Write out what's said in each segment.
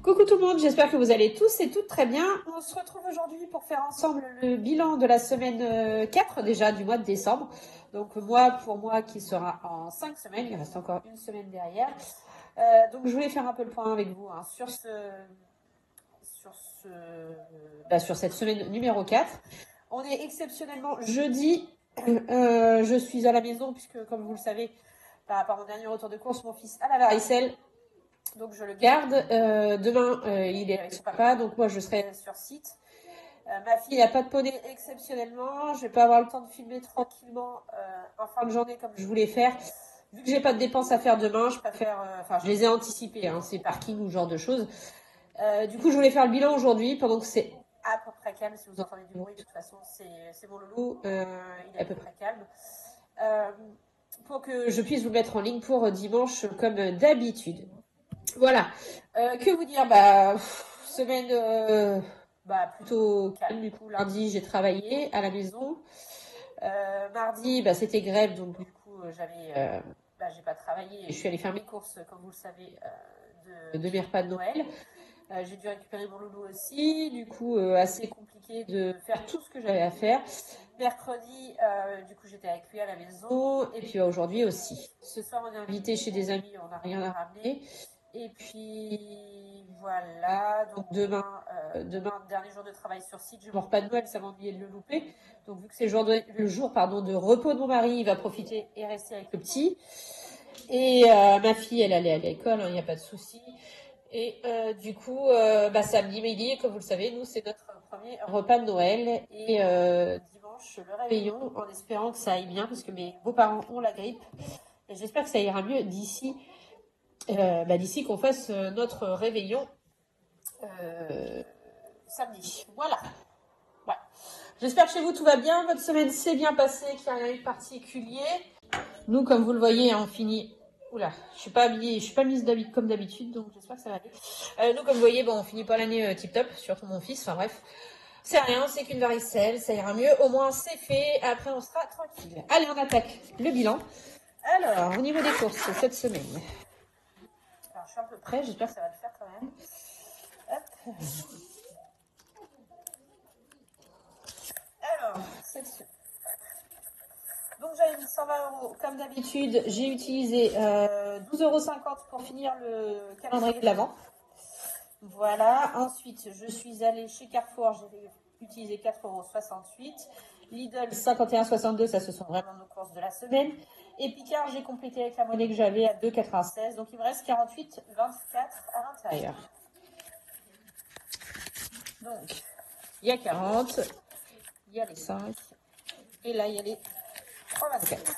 Coucou tout le monde, j'espère que vous allez tous et toutes très bien. On se retrouve aujourd'hui pour faire ensemble le bilan de la semaine 4 déjà du mois de décembre. Donc pour moi qui sera en 5 semaines, il reste encore une semaine derrière. Donc je voulais faire un peu le point avec vous hein, sur cette semaine numéro 4. On est exceptionnellement jeudi. Je suis à la maison puisque comme vous le savez, par rapport à mon dernier retour de course, mon fils a la varicelle. Donc je le garde. Demain, il est avec son papa, donc moi je serai sur site. Ma fille n'a pas de poney exceptionnellement. Je vais pas avoir le temps de filmer tranquillement en fin de journée comme je voulais faire. Vu que j'ai pas de dépenses à faire demain, je préfère. Je les ai anticipées, hein, c'est parking ou ce genre de choses. Du coup, je voulais faire le bilan aujourd'hui pendant que c'est à peu près calme. Si vous entendez du bruit, de toute façon, c'est mon loulou. Il est à peu près calme. Pour que je puisse vous mettre en ligne pour dimanche comme d'habitude. Voilà. Que vous dire semaine plutôt calme du coup. Lundi, j'ai travaillé à la maison. Mardi, c'était grève, donc du coup, j'ai pas travaillé. Je suis allée faire mes courses, comme vous le savez, de mes repas de Noël. J'ai dû récupérer mon loulou aussi. Du coup, assez compliqué de faire tout ce que j'avais à faire. Mercredi, du coup, j'étais avec lui à la maison. Et puis aujourd'hui aussi. Ce soir, on est invité chez des amis. On n'a rien à ramener. Et puis voilà, donc demain, dernier jour de travail sur site, je ne mords pas de Noël, ça m'ennuyait de le louper. Donc vu que c'est le jour de repos de mon mari, il va profiter et rester avec le petit. Et ma fille, elle allait à l'école, il n'y a pas de souci. Et du coup, samedi midi, comme vous le savez, nous c'est notre premier repas de Noël. Et dimanche, le réveillon, en espérant que ça aille bien, parce que mes beaux-parents ont la grippe. Et j'espère que ça ira mieux d'ici qu'on fasse notre réveillon samedi. Voilà. Ouais. J'espère que chez vous tout va bien, votre semaine s'est bien passée, qu'il n'y a rien eu de particulier. Nous, comme vous le voyez, on finit. Oula, je suis pas habillée, je suis pas mise d'habit comme d'habitude, donc j'espère que ça va aller. Nous, comme vous voyez, on finit pas l'année tip top, surtout mon fils. Enfin bref, c'est rien, c'est qu'une varicelle, ça ira mieux. Au moins c'est fait. Après, on sera tranquille. Allez, on attaque le bilan. Alors, au niveau des courses cette semaine. Alors, je suis un peu près, j'espère que ça va le faire quand même. Hop. Alors, donc j'avais mis 120 € comme d'habitude. J'ai utilisé 12,50 € pour finir le calendrier de l'Avent. Voilà. Ensuite, je suis allée chez Carrefour. J'ai utilisé 4,68 €. Lidl 51,62 €. Ça, ce sont vraiment nos courses de la semaine. Et Picard, j'ai complété avec la monnaie que j'avais à 2,96 €. Donc, il me reste 48,24 € à l'intérieur. Donc, il y a 40, il y a les 5, et là, il y a les 3,24.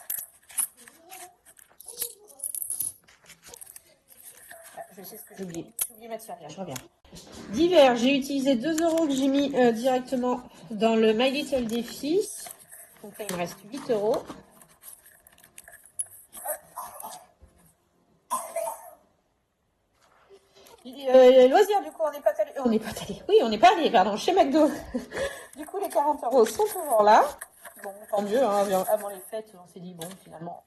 Je sais ce que j'ai oublié. J'ai oublié ma tirelire, je reviens. Divers, j'ai utilisé 2 € que j'ai mis directement dans le My Little Défi. Donc là, il me reste 8 €. Loisirs, du coup, on n'est pas allé, pardon, chez McDo. Du coup, les 40 € sont toujours là. Bon, tant mieux, hein, avant les fêtes, on s'est dit, bon, finalement,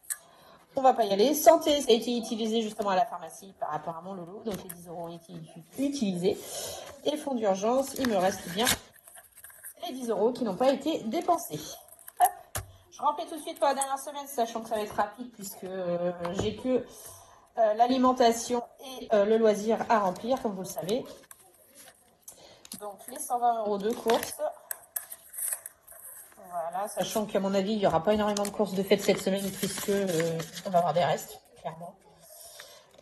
on va pas y aller. Santé, ça a été utilisé justement à la pharmacie par rapport à mon loulou, donc les 10 € ont été utilisés. Et fonds d'urgence, il me reste bien les 10 € qui n'ont pas été dépensés. Hop. Je remplis tout de suite pour la dernière semaine, sachant que ça va être rapide puisque j'ai que l'alimentation et le loisir à remplir, comme vous le savez. Donc les 120 € de courses. Voilà, sachant qu'à mon avis, il n'y aura pas énormément de courses de fête cette semaine puisque on va avoir des restes, clairement.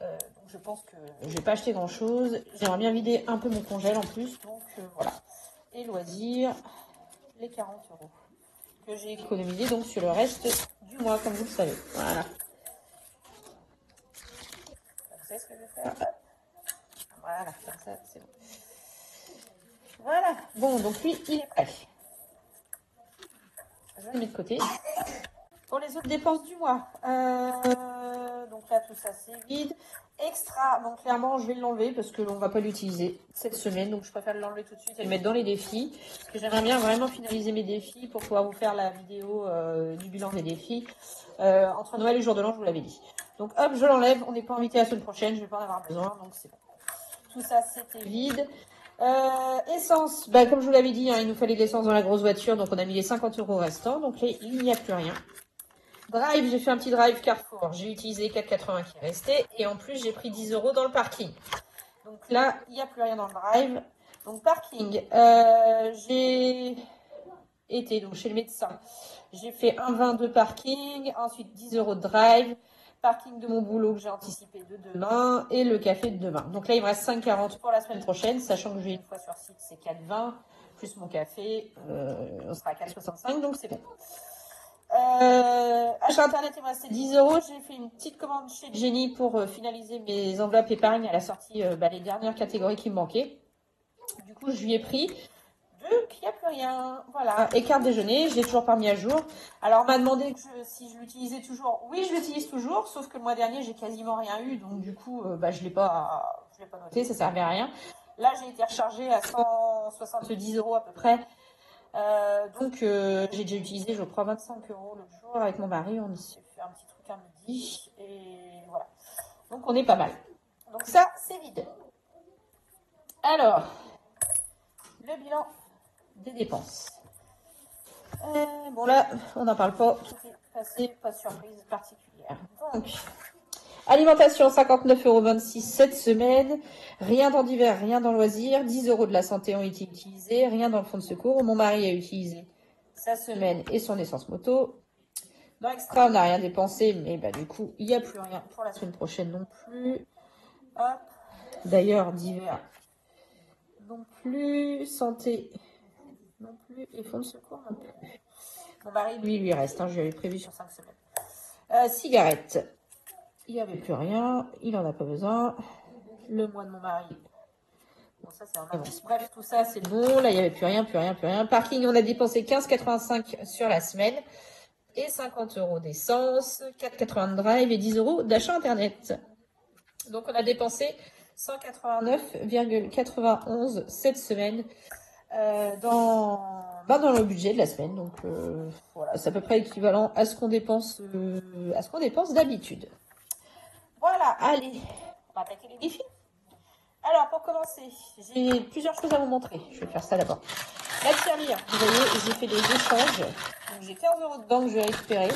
Donc je pense que je vais pas acheter grand chose. J'aimerais bien vider un peu mon congèle en plus, donc voilà. Et loisirs, les 40 € que j'ai économisé donc sur le reste du mois, comme vous le savez. Voilà. Vous savez ce que je vais faire? Voilà, comme ça, c'est bon. Voilà. Bon, donc lui, il est prêt. Je vais le mettre de côté. Pour les autres dépenses du mois, donc là, tout ça, c'est vide. Extra, donc clairement, je vais l'enlever parce que l'on va pas l'utiliser cette semaine. Donc, je préfère l'enlever tout de suite et le mettre dans les défis. Parce que j'aimerais bien vraiment finaliser mes défis pour pouvoir vous faire la vidéo du bilan des défis entre Noël et le jour de l'an, je vous l'avais dit. Donc, hop, je l'enlève. On n'est pas invité la semaine prochaine. Je vais pas en avoir besoin, donc c'est bon. tout ça, c'était vide. Essence, bah, comme je vous l'avais dit, hein, il nous fallait de l'essence dans la grosse voiture, donc on a mis les 50 € restants, donc là, il n'y a plus rien. Drive, j'ai fait un petit drive Carrefour, j'ai utilisé 4,80 qui est resté, et en plus, j'ai pris 10 € dans le parking. Donc là, il n'y a plus rien dans le drive. Donc parking, j'ai été donc chez le médecin. J'ai fait un 20 de parking, ensuite 10 € de drive, parking de mon boulot que j'ai anticipé de demain et le café de demain. Donc là, il me reste 5,40 pour la semaine prochaine, sachant que je vais une fois sur site, c'est 4,20 plus mon café, on sera à 4,65, donc c'est bon. Achat internet, il me restait 10 €. J'ai fait une petite commande chez Jenny pour finaliser mes enveloppes épargne à la sortie, les dernières catégories qui me manquaient. Du coup, je lui ai pris. Donc, il n'y a plus rien. Voilà. Et carte déjeuner, je l'ai toujours pas mis à jour. Alors, on m'a demandé si je l'utilisais toujours. Oui, je l'utilise toujours, sauf que le mois dernier, j'ai quasiment rien eu. Donc, du coup, je l'ai pas noté, ça servait à rien. Là, j'ai été rechargée à 170 € à peu près. Donc, j'ai déjà utilisé, je crois, 25 € le jour avec mon mari. On s'est fait un petit truc un midi. Et voilà. Donc, on est pas mal. Donc, ça, c'est vide. Alors, le bilan des dépenses. Bon là, on n'en parle pas, tout est passé, pas de surprise particulière. Donc, alimentation 59,26 € cette semaine, rien dans divers, rien dans loisirs, 10 € de la santé ont été utilisés, rien dans le fonds de secours. Mon mari a utilisé sa semaine et son essence moto. Dans Extra, on n'a rien dépensé, mais du coup, il n'y a plus rien pour la semaine prochaine non plus. Hop. D'ailleurs, divers non plus, santé non plus, et fonds de secours non plus. Mon mari, lui reste, je lui avais prévu sur 5 semaines. Cigarettes, il n'y avait plus rien, il n'en a pas besoin. Le mois de mon mari, bon ça c'est en avance. Bref, tout ça c'est bon, là il n'y avait plus rien. Parking, on a dépensé 15,85 € sur la semaine, et 50 € d'essence, 4,80 € de drive et 10 € d'achat internet. Donc on a dépensé 189,91 € cette semaine. Dans le budget de la semaine. Donc voilà, c'est à peu près équivalent à ce qu'on dépense d'habitude. Voilà, allez, on va attaquer les défis. Alors pour commencer, j'ai plusieurs choses à vous montrer. Je vais faire ça d'abord. La tirelire, vous voyez, j'ai fait des échanges. Donc j'ai 15 € dedans que je vais récupérer.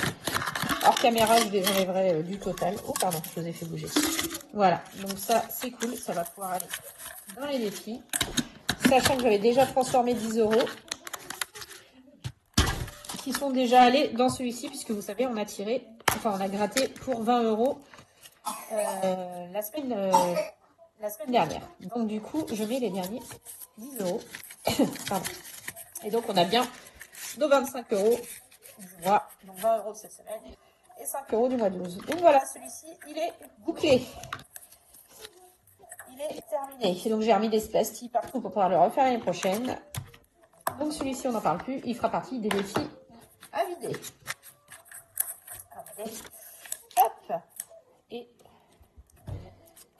Hors caméra, je les enlèverai du total. Oh pardon, je vous ai fait bouger. Voilà, donc ça c'est cool, ça va pouvoir aller dans les défis. Sachant que j'avais déjà transformé 10 € qui sont déjà allés dans celui-ci, puisque vous savez, on a gratté pour 20 € la semaine dernière. Donc du coup, je mets les derniers 10 €. Pardon. Et donc on a bien nos 25 € du mois, donc 20 € de cette semaine, et 5 € du mois 12. Donc voilà, celui-ci, il est bouclé. Il est terminé. Et donc j'ai remis des plastiques partout pour pouvoir le refaire l'année prochaine. Donc celui-ci, on n'en parle plus. Il fera partie des défis à vider. Allez. Hop. Et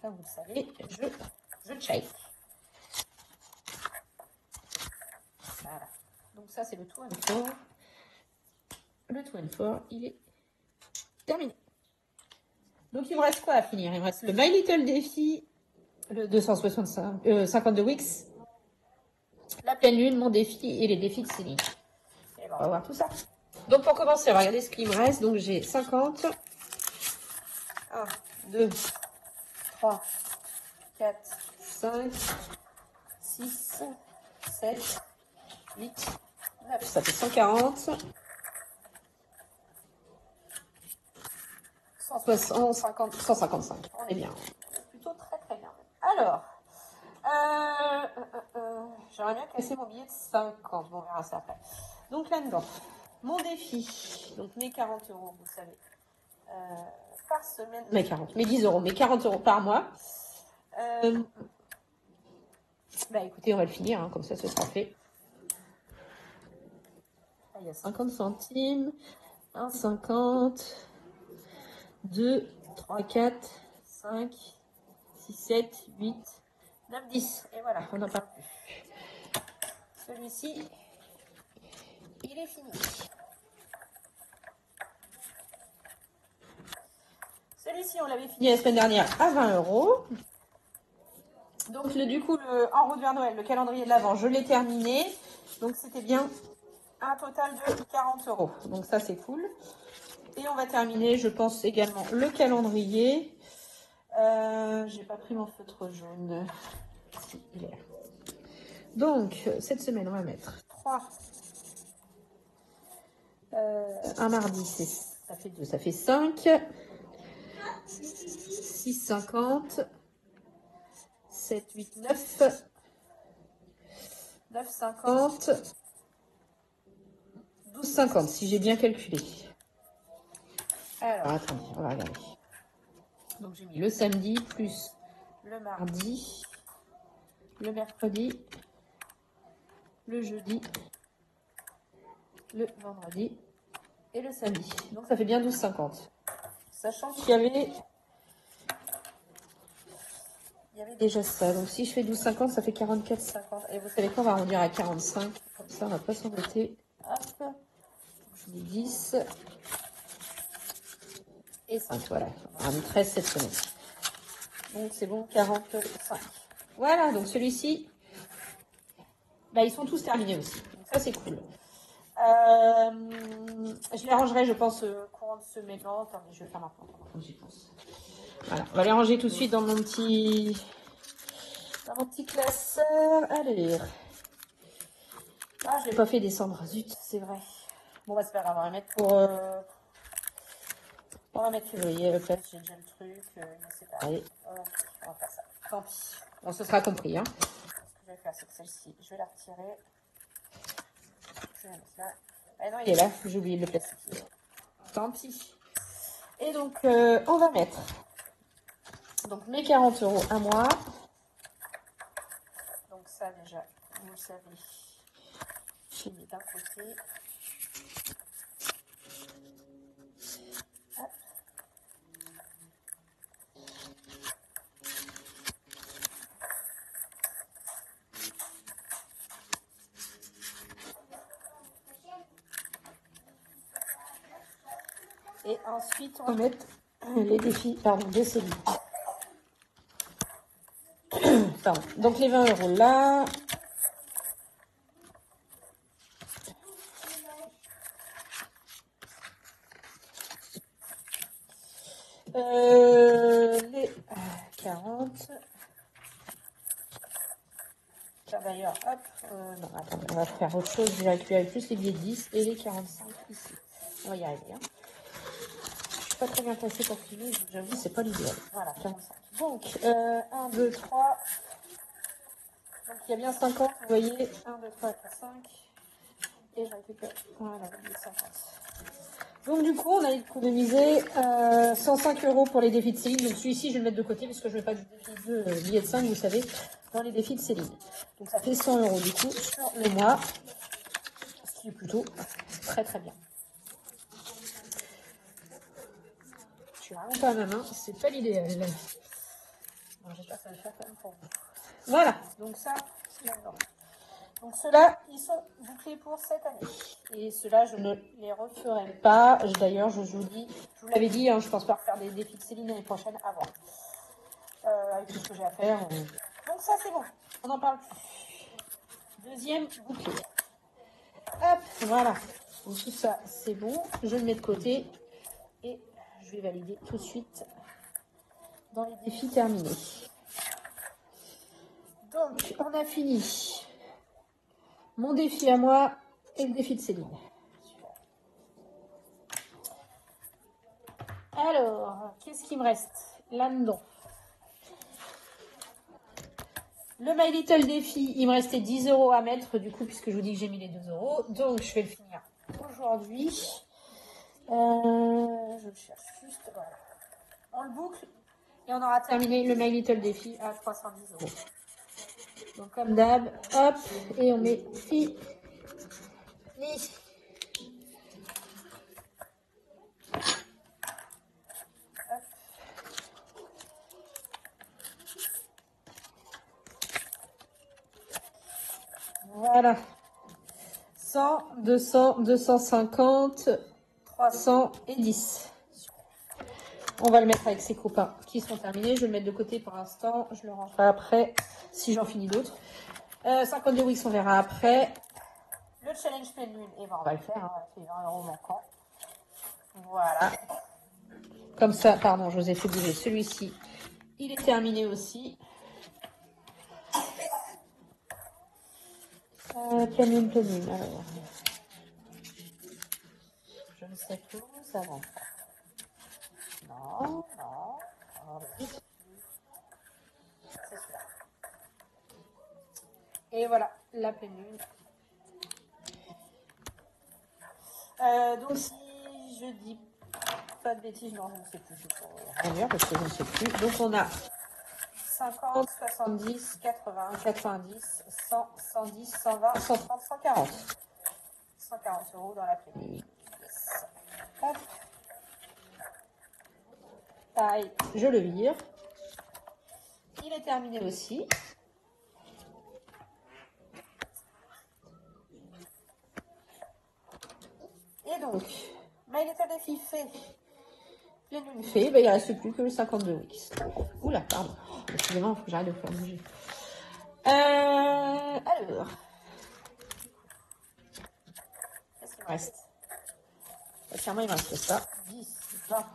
comme vous le savez, je check. Voilà. Donc ça, c'est le 2 and 4. Le 2 and 4, il est terminé. Donc il me reste quoi à finir? Il me reste le My Little Défi, le 52 Weeks, la pleine lune, mon défi et les défis de Céline. Et on va voir tout ça. Donc pour commencer, on va regarder ce qu'il me reste. Donc j'ai 50. 1, 2, 3, 4, 5, 6, 7, 8, 9. Ça fait 140. 160, 155. On est bien. Plutôt très très bien. Alors, j'aimerais bien casser mon billet de 50. Bon, on verra ça après. Donc là-dedans, mon défi. Donc mes 40 €, vous savez. Par semaine. Mes 10 €, mes 40 € par mois. Écoutez, on va le finir, comme ça ce sera fait. Là, il y a 50 centimes. 1,50. 2, 3, 4, 5, 6, 7, 8, 9, 10. Et voilà, on n'en parle plus. Celui-ci, il est fini. Celui-ci, on l'avait fini la semaine dernière à 20 €. Donc du coup, en route vers Noël, le calendrier de l'Avent, je l'ai terminé. Donc c'était bien un total de 40 €. Donc ça, c'est cool. Et on va terminer, je pense, également le calendrier. J'ai pas pris mon feutre jaune. Si, il est là. Donc, cette semaine, on va mettre 3. Un mardi, ça fait 2, ça fait 5. 6,50. 7, 8, 9. 9,50. 12,50, si j'ai bien calculé. Alors, attendez, on va regarder. Donc, j'ai mis le samedi plus le mardi, le mercredi, le jeudi, le vendredi et le samedi. Donc, ça fait bien 12,50. Sachant qu'il y avait déjà ça. Donc, si je fais 12,50, ça fait 44,50. Et vous savez quoi, on va arrondir à 45. Comme ça, on va pas s'embêter. Hop. Je mets 10. Et 5, voilà. On a mis 13 cette semaine. Donc, c'est bon, 45. Voilà, donc celui-ci, bah, ils sont tous terminés aussi. Donc, ça, c'est cool. Je les rangerai, je pense, courant de semaine. Non, attendez, je vais le faire maintenant, j'y pense. Voilà, on va les ranger tout de suite dans mon petit classeur. Allez. Ah, je l'ai pas fait descendre. Zut, c'est vrai. Bon, bah, c'est pas grave, on va mettre on va mettre février, le fait, j'ai déjà le truc, il est séparé. On va faire ça. Tant pis. Bon, ce sera compris, hein. Ce que je vais faire, c'est que celle-ci, je vais la retirer. Je vais la mettre là. Ah non, il est là, j'ai oublié de le placer. Tant pis. Et donc, on va mettre donc mes 40 € à moi. Donc ça, déjà, vous le savez, je mets d'un côté. Hop. Et ensuite, on va mettre les défis de Céline. Pardon. Donc les 20 € là. Les 40. Tiens, d'ailleurs, hop. Non, attendez, on va faire autre chose. Je vais récupérer plus les billets de 10 et les 45 ici. On va y arriver. Hein. Je suis pas très bien placée pour filmer, j'avoue, c'est pas l'idéal. Voilà, 45. Donc, 1, 2, 3. Donc, il y a bien 50, vous voyez. 1, 2, 3, 4, 5. Et je récupère. Voilà, 50. Donc, du coup, on a économisé 105 € pour les défis de Céline. Donc, celui-ci, je vais le mettre de côté parce que je ne mets pas de défi de billet de 5, vous savez, dans les défis de Céline. Donc, ça fait 100 € du coup sur le mois. Ce qui est plutôt très, très bien. Je suis vraiment pas à ma main, c'est pas l'idéal. J'espère que ça va le faire quand même pour vous. Voilà, donc ça, c'est là-dedans. Donc ceux-là, ils sont bouclés pour cette année. Et ceux-là, je ne les referai pas. D'ailleurs, je vous dis, je vous l'avais dit, hein, je pense pas refaire des défis de Céline l'année prochaine avant. Avec tout ce que j'ai à faire. Donc ça, c'est bon. On n'en parle plus. Deuxième bouclé. Hop, voilà. Donc tout ça, c'est bon. Je le mets de côté. Et je vais valider tout de suite dans les défis terminés. Donc, on a fini mon défi à moi et le défi de Céline. Super. Alors, qu'est-ce qui me reste là-dedans? Le My Little défi, il me restait 10 € à mettre, du coup, puisque je vous dis que j'ai mis les 2 €. Donc, je vais le finir aujourd'hui. Je le cherche juste, voilà. On le boucle et on aura terminé le My Little défi à 310 €. Donc, comme d'hab, hop, et on met fini. Voilà. 100, 200, 250, 300 et 10. On va le mettre avec ses copains qui sont terminés. Je vais le mettre de côté pour l'instant. Je le rangerai après si j'en finis d'autres. 52 Wix, on verra après. Le challenge pleine lune, et ben on va le faire. Hein. On fait 20 € manquants. Voilà. Comme ça, pardon, je vous ai fait bouger. Celui-ci, il est terminé aussi. Pleine lune, pleine lune. Alors, je ne sais plus où ça va. Non, non. C'est celui-là. Et voilà, la pleine lune. Donc si je dis pas de bêtises, non, je ne sais plus. Je peux rien dire parce que je ne sais plus. Donc on a 50, 70, 80, 90, 100, 110, 120, 130, 140. 140 € dans la pleine lune. Yes. Hop. Pareil, je le vire. Il est terminé aussi. Et donc, My Little Défi fait. Pleine lune fait, ben, il ne reste plus que le 52 Wix. Oula, pardon. Excusez-moi, il faut que j'arrête de faire bouger. Alors. Qu'est-ce qu'il me reste? Clairement, il me reste ça. 10, 20,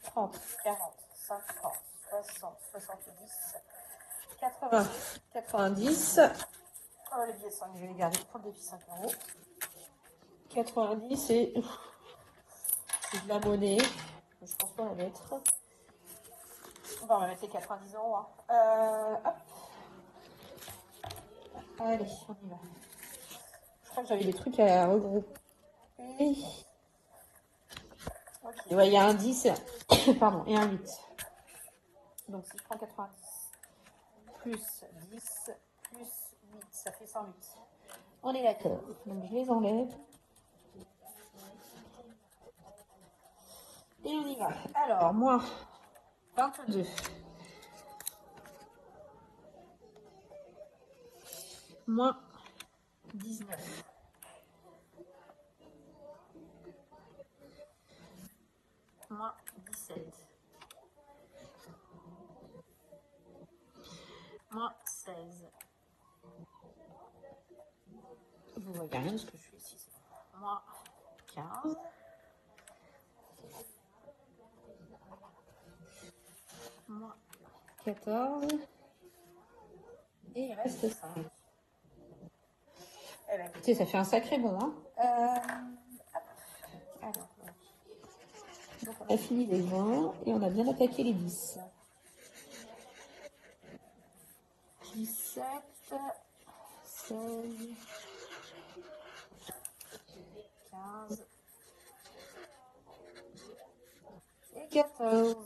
30, 40, 50, 60, 70, 80, 90. Oh, les billets de 5, je vais les garder pour le défi 5 €. 90 et c'est de la monnaie. Je pense pas la mettre. On va mettre les 90 €. Hein. Hop. Allez, on y va. Je crois que j'avais des trucs à regrouper. Ok, ouais, il y a un 10 pardon, et un 8. Donc si je prends 90 plus 10 plus 8, ça fait 108. On est d'accord. Donc je les enlève. Et on y va. Alors, moins 22. Moins 19. Moins 17. Moins 16. Vous voyez rien de ce que je fais ici. Moins 15. Moins 14. Et il reste 5. Eh bien, écoutez, ça fait un sacré bon. Hein. Alors, donc on a fini les 20 et on a bien attaqué les 10. 17, 16, 15 et 14.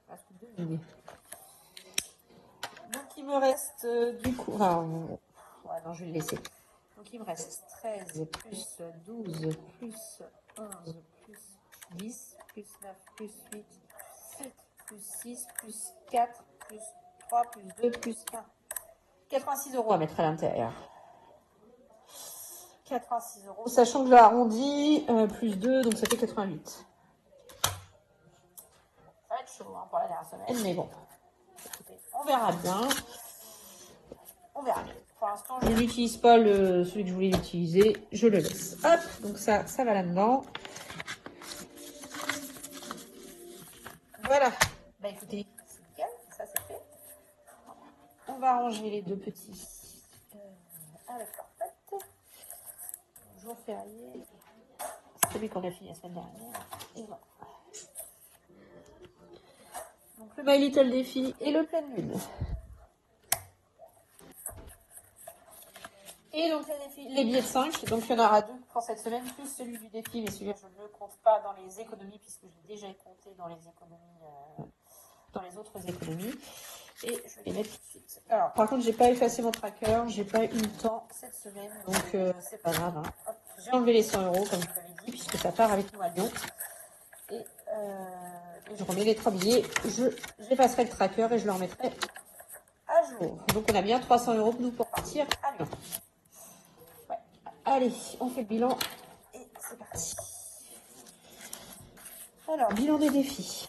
Ah, c'est 2 minutes. Donc il me reste du coup... Enfin, ouais, non, je vais le laisser. Donc il me reste 13 plus 12 plus 11 plus 10 plus 9 plus 8 plus 7 plus 6 plus 4 plus 3 plus 2 plus 1. 86 € à mettre à l'intérieur. 86 €, sachant que je l'arrondis, plus 2, donc ça fait 88. Ça va être chaud hein, pour la dernière semaine, mais bon. Écoutez, on verra bien. On verra bien. Pour l'instant, je n'utilise pas celui que je voulais utiliser. Je le laisse. Hop, donc ça va là-dedans. Voilà. Bah écoutez, c'est nickel. Ça, c'est fait. On va ranger les deux petits avec leur tête. Jour férié. C'est celui qu'on a fini la semaine dernière. Et voilà. Donc le My Little Défi et le pleine lune. Et donc les billets de 5, donc il y en aura 2 pour cette semaine, plus celui du défi, mais celui-là je ne le compte pas dans les économies puisque je l'ai déjà compté dans les économies, dans les autres économies. Et je vais les mettre tout de suite. Alors par contre j'ai pas effacé mon tracker, j'ai pas eu le temps cette semaine, donc c'est pas grave. Hein. J'ai enlevé les 100 € comme je vous l'avais dit, puisque ça part avec nous à Lyon. Et je remets les 3 billets, j'effacerai le tracker et je le remettrai à jour. Donc on a bien 300 € pour nous pour partir à Lyon. Ouais. Allez, on fait le bilan et c'est parti. Alors, bilan des défis.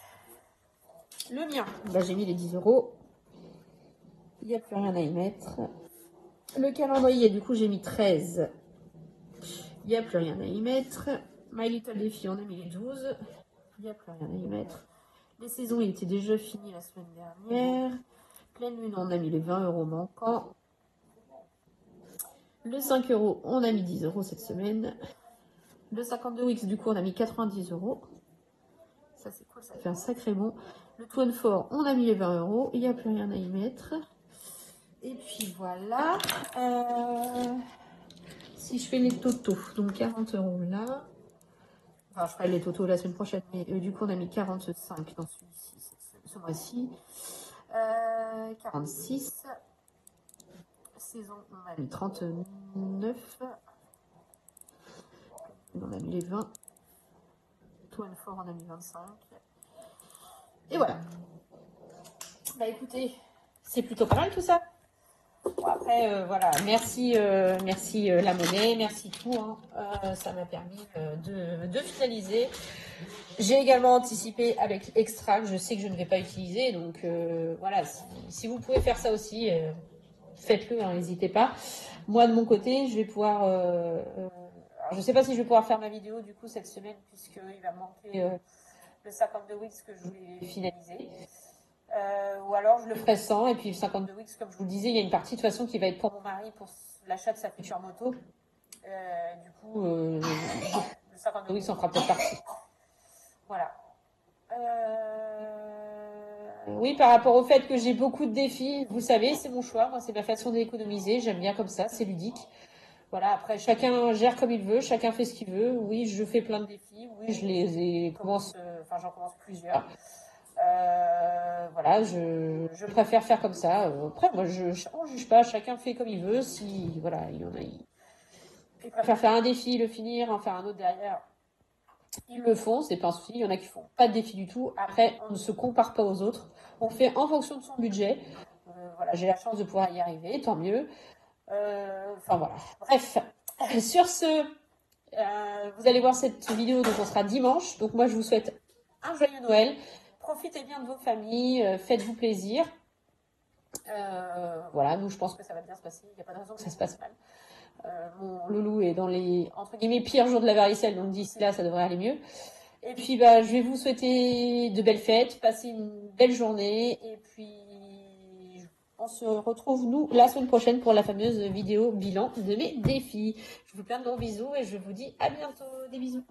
Le mien, bah, j'ai mis les 10 euros. Il n'y a plus rien à y mettre. Le calendrier, du coup, j'ai mis 13. Il n'y a plus rien à y mettre. My Little Défi, on a mis les 12. Il n'y a plus rien à y mettre. Les saisons, il était déjà fini la semaine dernière. Pleine lune, on a mis les 20 euros manquants. Le 5 euros, on a mis 10 euros cette semaine. Le 52 Wix, du coup, on a mis 90 euros. Ça, c'est cool, ça fait un sacré bon. Le 24, on a mis les 20 euros. Il n'y a plus rien à y mettre. Et puis voilà. Si je fais les totaux, donc 40 euros là. Enfin, je ferai les totaux la semaine prochaine, mais du coup, on a mis 45 dans celui-ci, ce mois-ci. 46. Saison, on a mis 39. On a mis les 20. 24, on a mis 25. Et voilà. Bah écoutez, c'est plutôt pas mal tout ça. Bon, après, voilà, merci la monnaie, merci tout. Hein. Ça m'a permis de finaliser. J'ai également anticipé avec Extra que je sais que je ne vais pas utiliser. Donc voilà, si vous pouvez faire ça aussi, faites-le, hein, n'hésitez pas. Moi, de mon côté, je vais pouvoir... alors, je ne sais pas si je vais pouvoir faire ma vidéo du coup cette semaine, puisqu'il va me manquer le 52 weeks que je voulais finaliser. Ou alors je le ferai sans, et puis le 52 weeks, comme je vous le disais, il y a une partie de toute façon qui va être pour mon mari pour l'achat de sa future moto. Du coup, le 52 weeks en fera peut-être partie. Voilà. Oui, par rapport au fait que j'ai beaucoup de défis, vous savez, c'est mon choix. Moi, c'est ma façon d'économiser. J'aime bien comme ça, c'est ludique. Voilà, après, chacun gère comme il veut, chacun fait ce qu'il veut. Oui, je fais plein de défis. Oui, j'en commence plusieurs. Voilà, je préfère faire comme ça. Après, moi, on juge pas, chacun fait comme il veut. Si, voilà, il y en a, il préfère faire un défi, le finir, en faire un autre derrière. Ils le font, c'est pas un souci. Il y en a qui font pas de défi du tout. Après, on ne se compare pas aux autres. On fait en fonction de son budget. Voilà, j'ai la chance de pouvoir y arriver, tant mieux. Enfin voilà. Bref, sur ce, vous allez voir cette vidéo, donc on sera dimanche. Donc moi, je vous souhaite un joyeux Noël. Profitez bien de vos familles, faites-vous plaisir. Voilà, nous, je pense que ça va bien se passer. Il n'y a pas de raison que ça se passe mal. Mon loulou est dans les, entre guillemets, pires jours de la varicelle, donc d'ici là, ça devrait aller mieux. Et puis, bah, je vais vous souhaiter de belles fêtes, passer une belle journée, et puis on se retrouve, nous, la semaine prochaine pour la fameuse vidéo bilan de mes défis. Je vous fais plein de gros bisous et je vous dis à bientôt. Des bisous.